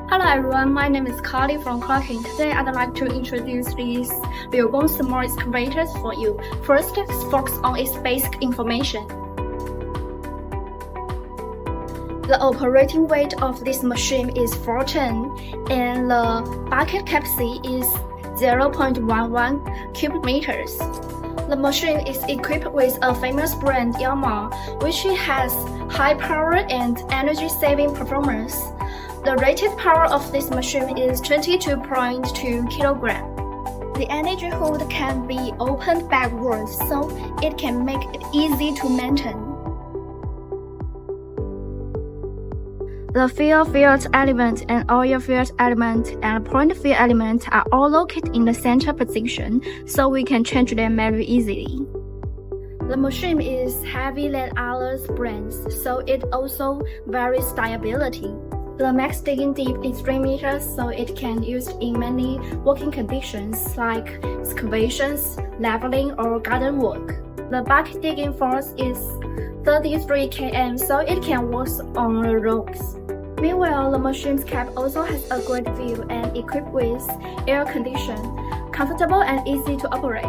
Hello everyone, my name is Karlie from CRUKING. Today I'd like to introduce these LIUGONG small excavators for you. First, let's focus on its basic information. The operating weight of this machine is 4 tons and the bucket capacity is 0.11 cubic meters. The machine is equipped with a famous brand YANMAR, which has high power and energy-saving performance. The rated power of this machine is 22.2 kg. The energy hold can be opened backwards, so it can make it easy to maintain. The field element and oil field element and point field element are all located in the center position, so we can change them very easily. The machine is heavier than other brands, so it also varies stability. The max digging depth is 3 meters, so it can be used in many working conditions like excavations, leveling, or garden work. The bucket digging force is 33 km, so it can work on the rocks. Meanwhile, the machine's cab also has a great view and equipped with air conditioning, comfortable and easy to operate.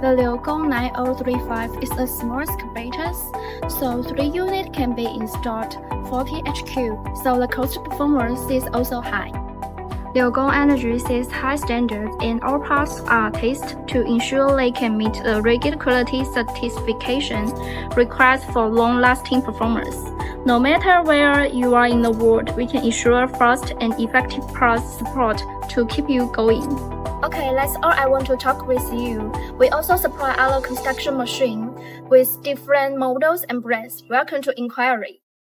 The LIUGONG 9035 is a small excavator, so 3 units can be installed 40 HQ, so the cost performance is also high. LIUGONG Energy sets high standards and all parts are tested to ensure they can meet the rigid quality certification required for long-lasting performance. No matter where you are in the world, we can ensure fast and effective parts support to keep you going. Okay, that's all I want to talk with you. We also supply other construction machines with different models and brands. Welcome to inquiry.